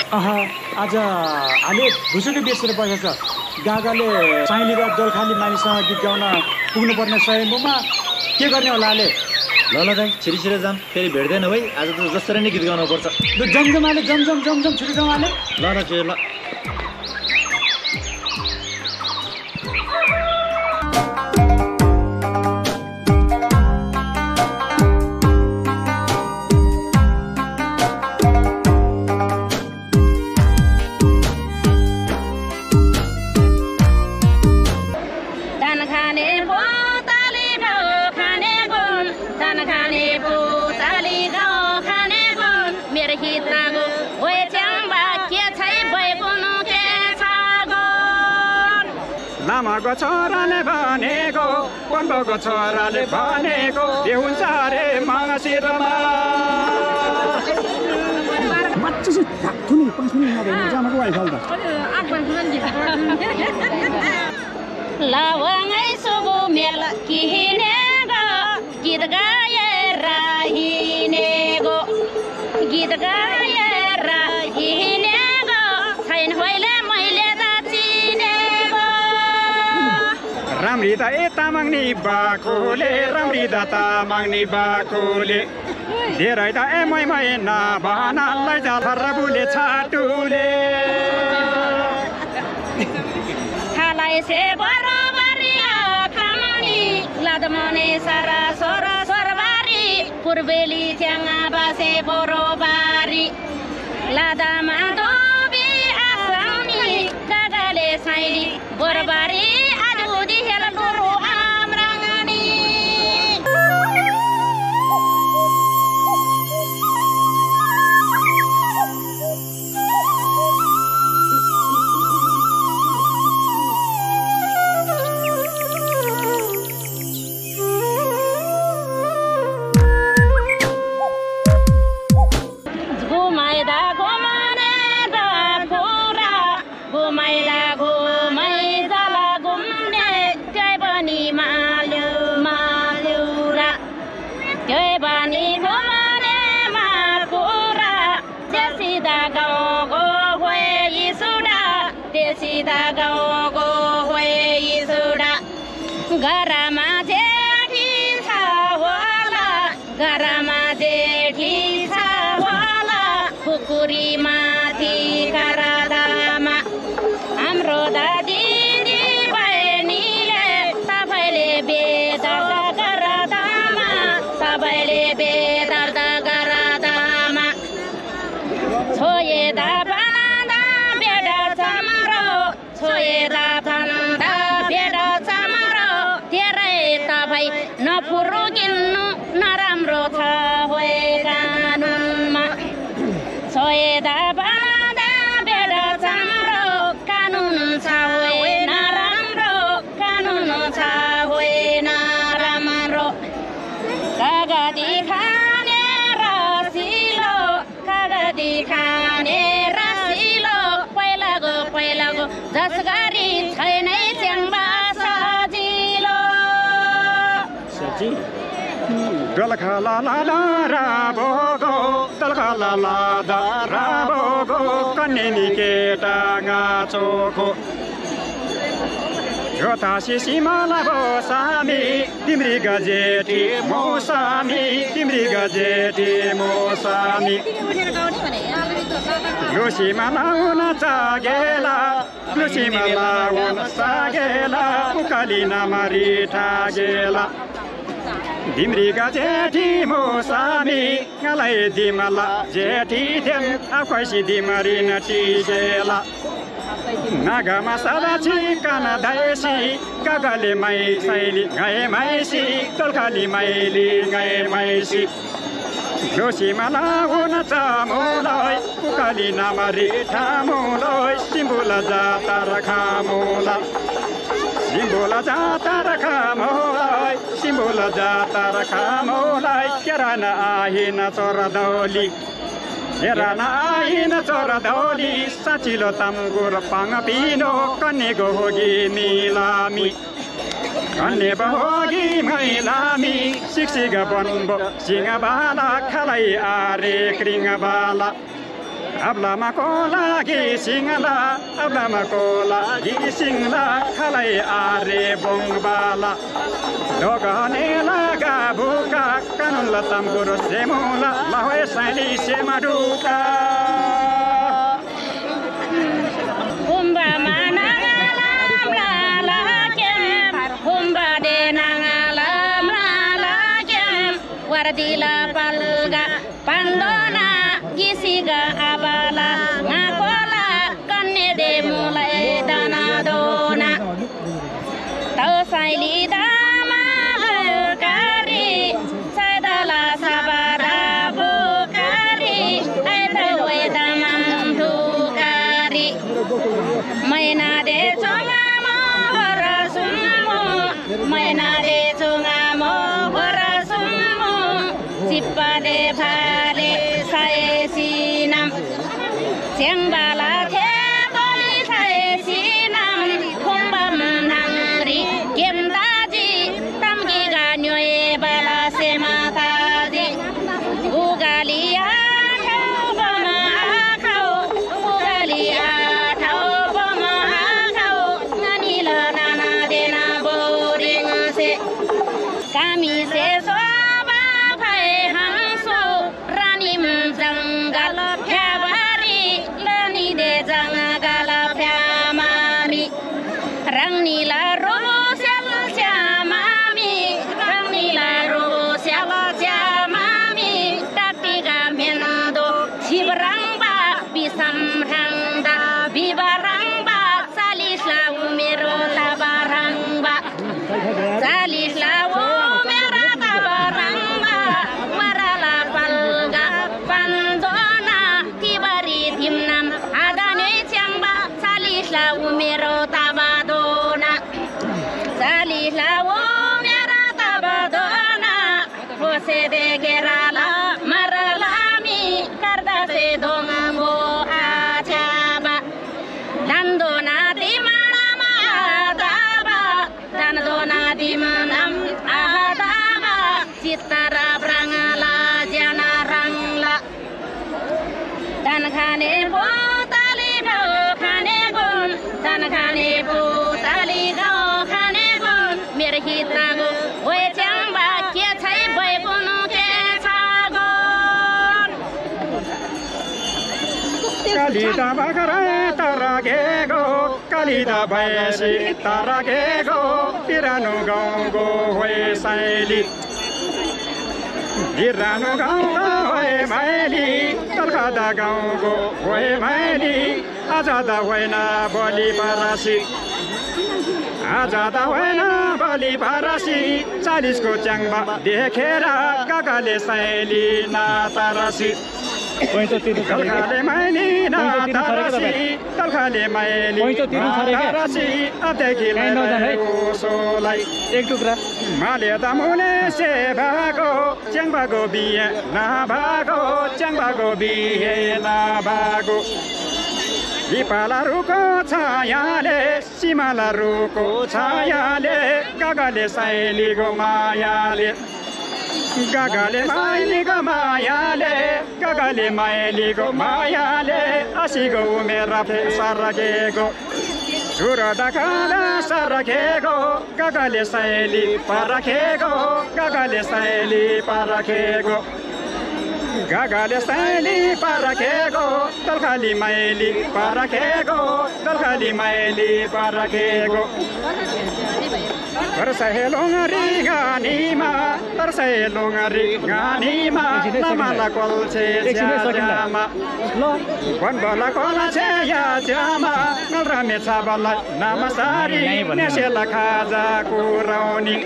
आज हाले भुसुडी बेचेर बसेको छ गागाले साइली र दोलखाली मानिससँग गीत गाउन पुग्नुपर्ने स्वयम्भूमा के गर्ने होला हाले ल दाइ छिरी जाम फेरि भेट्दैन है आज त जसरी नै गीत गाउनु पर्छ जमजमाले जमजम छिटो जाउँ हाले ल छिटो ल लामाको छोराले भनेको पन्बको छोराले भनेको के हुन्छ रे मङ्सिरमा लवङै सुगु मेल किनेगो गीत गाएर हिँडेगो गीत गाएर हिँडेगो छैन मैले त चिनेगो राम्री त यता माग्ने बाकोले राम्री त माग्ने बाकोले धेरै त मै नभनालाई जाथर बुले छाटुले खालाई से बरोबरी खामनी लादमने सारा सोरा सोरबारी पूर्वेली च्याङा बासे बोरोबारी लादामा दोबी आसाउनी दादाले साइली बोरबारी आजुदी हेल डोरो आम्राङनी घरमा जेठी छ होला घरमा जेठी छ होला खुकुरी माथि करदामा हाम्रो दादी बहिनीले सबैले बेदर्द करदामा सबैले बेदर्द करदामा छोएदा भन्दा बेडा चमरो छोएदा भन्दा बेडा नफुरो किन्नु नराम्रो छ होए कानुनमा छोएदा भन्दा बेडा चमरो कानुन छ होए नराम्रो कानुन छ होए नराम्रो कागती खाने रसिलो कागती खाने रसिलो पहिलाको जस गरी छैनै च्याङ्बा दलखला ला राबोगो दलखला ला दा राबोगो कन्नेनी केटा गाचोको जोतासी सीमाला बोसामी तिम्री गजेटी मोसामी तिम्री गजेटी मोसामी लुसीमा लाउन चागेला लुसीमा लाउन चागेला उकाली नमरी ठागेला तिम्री गजेठी मोसामी गलाई दिमला जेठी देम आखैसी दिमरी नटिजेला नागमा सदा छिकन दैसी गगले मै सैली गए मैसी तोलखाली मैली गए मैसी लोसीमा लाउन चामुलै उकाली नमरी ठामुलै सिम्बुला जाता रखामुला सिम्बुला जाता रखामुलै सिम्बुला जाता रखामुलै केरान आहिन चोरदौली केरान आहिन चोरदौली साचिलो तम्गुर पाङ पिनो कन्नेको होगी मिलामी कन्ने बहोगी मैलामी सिक्सिग बनबो सिंह बाला खलाई आरे क्रिङ बाला Ablama kola gi singla ablama kola gi singla khalai are bongbala dogane laga buka kanun latam guru semula lahoe saili semaduka humba mana la la kem humba de nangala la kem wardila palga pandona gisiga abala ngakola kanne de mulai dana dona tau saili dama kari sadala sabara bukari ai dama bukari maina de chongamo horasumo maina de chongamo horasumo sipade phale saesinam sengbala the boli saesinam khumbam nangri gemdaji tamgi ganyoe bala semataji ugalia thobama khau ugalia thobama khau nanila nana dena boring se kami se soba bhai hamso ranim jangal phabari lani de jangal phamami rangnila ro sel chamami rangnila ro sel chamami tatiga mendo sibrangba bisamrangda bibarangba salisla umero tabarangba salisla umera tabarangba marala palga pandona tibari timnam adane chamba salisla umero tabadona salisla umera tabadona jose de gerala maralami karda se dongo achaba dandona dimanama adaba dandona dimanam adaba sitara brangala jana rangla dan khane potali do khane gun dan khane potali do khane gun mere hitago oi chamba ke chai bai bunu ke chagon kalida bakara taragego kalida baisi taragego piranu gongo hoy saili Girano gaungo hoy maili talkhada gaungo hoy maili azada hoina boli parasi azada hoina boli parasi 40 को च्याङमा देखेर काकाले साइली नातारसी तलखाले माइली नातारसी तलखाले माइली नातारसी अबदेखि सोलाई एक टुक्रा माले दामुले से भागो च्याङबाको बिहे नभागो च्याङबाको बिहे नभागो दिपाला रुको छायाले सिमाला रुको छायाले गागाले साइलीको मायाले गागाले माइलीको मायाले गागाले माइलीको मायाले आसीको उमेरा सरकेको झुरो डकाला सरकेको गागाले साइली परखेको गागाले साइली परखेको गागाले साइली परखेको तलखाली माइली परखेको तलखाली माइली परखेको तरसहेलोङरी गानीमा तरसहेलोङरी गानीमा नमाला कोल्छे ज्यामा बनबला कोल्छे या ज्यामा नलरामे छाबला नामसारी नेसेला खाजाको रौनी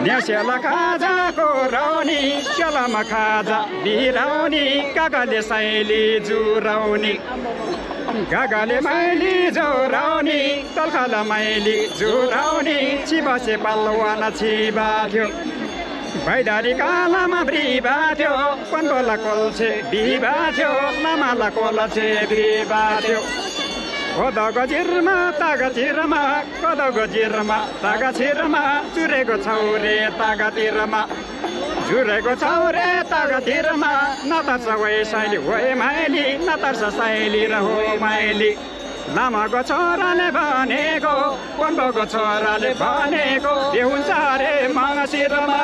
नेसेला खाजाको रौनी चलामा खाजा बिराउनी काकाले साइली जुराउनी गागाले माइली जोराउनी तलखाला माइली जुराउनी छिबासे पालवाना छिबा थियो भैदारी कालामा ब्रिबा थियो पन्बला कोल्छे बिबा थियो लामाला कोल्छे ब्रिबा थियो कोदोको जिरमा तागातिरमा कोदोको जिरमा तागातिरमा चुरेको छौरे तागातिरमा जुरेको छौरे तगतिरमा नतर्छ वै साइली वै माइली नतर्छ साइली र हो माइली लामाको छोराले भनेको पन्बोको छोराले भनेको के हुन्छ रे मङ्सिरमा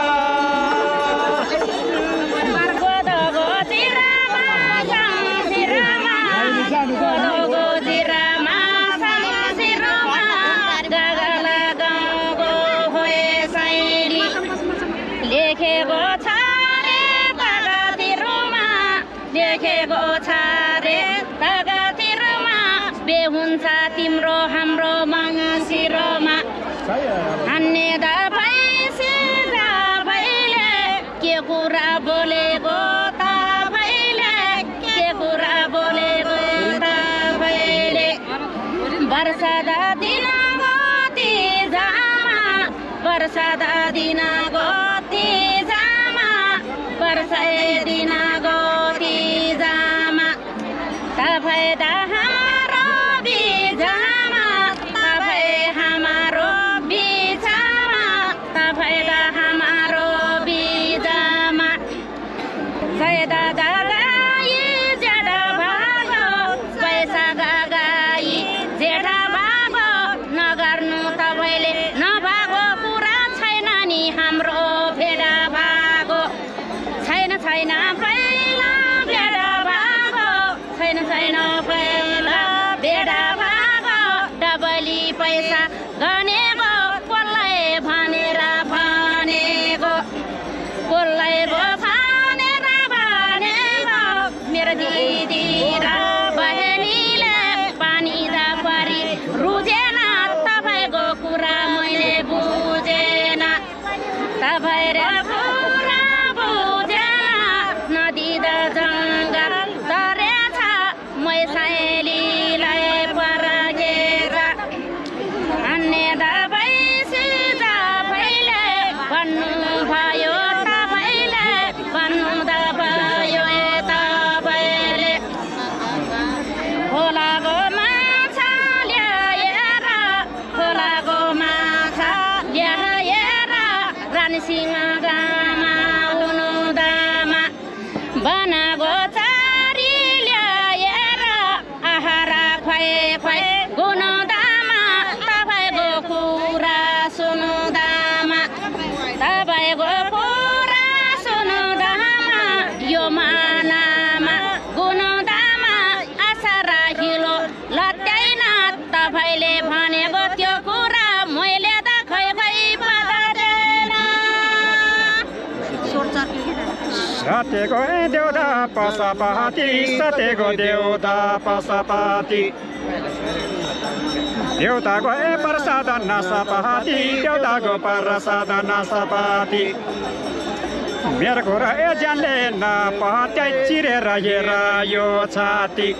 हुन्छ तिम्रो हाम्रो मङ्सिरमा अन्य तपाईले के कुरा बोलेको तपाईँले के कुरा बोलेको तपाईँले वर्षादा दिन गति जामा वर्षादा दिन गति जामा वर्षा दिन गति जामा तपाईँ सत्यको देउता पशुपति सत्यको देउता पशुपति देउताको प्रसाद नसपति देउताको प्रसाद नसपति मेरो कुरा ज्यानले नपत्याइ चिरेर हेर यो छाती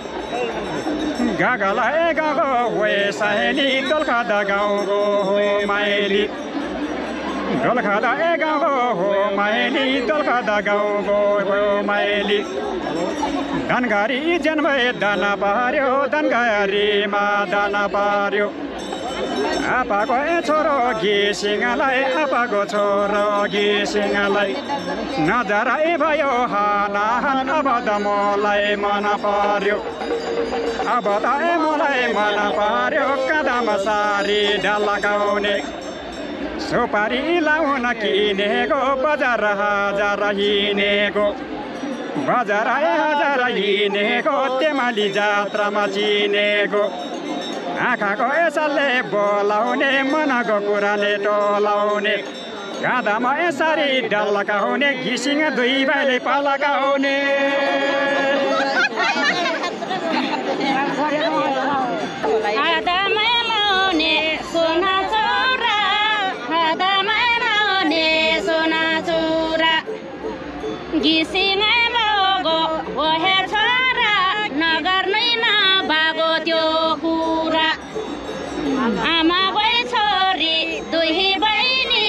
गागला गाउँको वे सहेली दोलखादा गाउँको हो माइली दोलखादा गाउँको हो माइली दोलखादा गाउँको हो माइली धनगढी जन्मे दाना पार्यो धनगढीमा दाना पार्यो आपाको छोरो घिसिङलाई आपाको छोरो घिसिङलाई नजरा भयो हानाहान अब त मलाई मन पर्यो अब त मलाई मन पर्यो काँदामा सारी ढल्काउने सुपारी लाउन किनेको बजार हजार हिँडेको बजार हजार हिँडेको तेमाली जात्रामा चिनेको आँखाको यसले बोलाउने मनको कुराले टोलाउने काँधामा यसरी ढल्काउने घिसिङ दुई भाइले पल्काउने घिसिङै लोगो ओहे छोरा नगर्नै नभागो त्यो कुरा आमा गए छोरी दुई बहिनी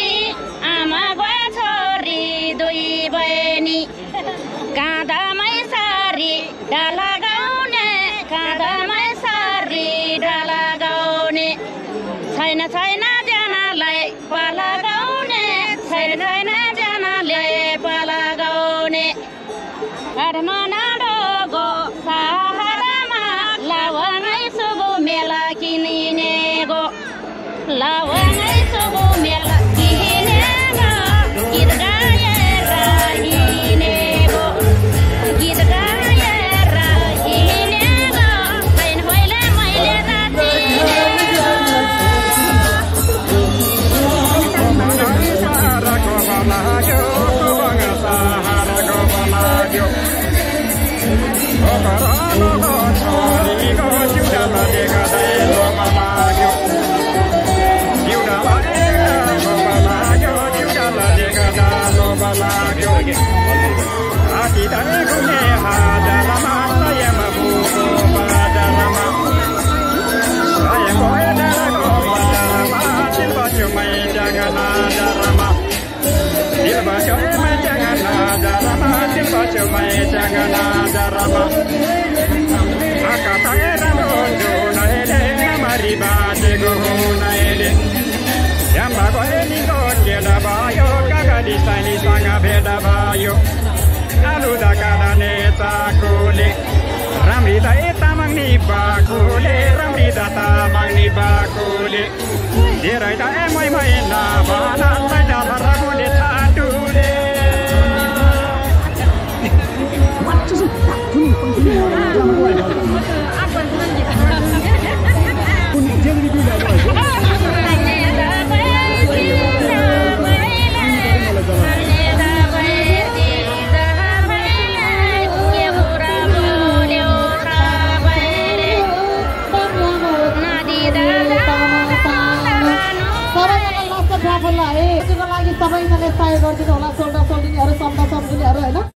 आमा गए छोरी दुई बहिनी काँधामै सारी डाला गाउने काँधामै सारी डाला गाउने छैन छैन जनालाई पाला गाउने छैन छैन जनाले पाला बाबुको छोरीको जिउडाले गर्दै लोभ लाग्यो जिउडाले गर्दा लोभ लाग्यो हात्तीलाई घुमे हाजरमा सयमा बुको बाजारमा सयको डाँडाको बजारमा दिल बस्यो मै जगना जरमा दिल बस्यो मै जगना जरमा दिल बस्यो मै जगना जरमा आका तारा नैले नमरी बाजेको नैले याम्बा गएलीको केटा भयो काकाली साइलीसँग भेट भयो आलु दाकाने चाकुले राम्री दाइ तामाङ्नी बाकुले राम्री दा तामाङ्नी बाकुले धेरै त मै नभन रगुले छाटुले सबैजनाले सहयोग गरिदिनु होला सोल्डा सोल्डिनीहरू सम्झा सम्झिनेहरू होइन।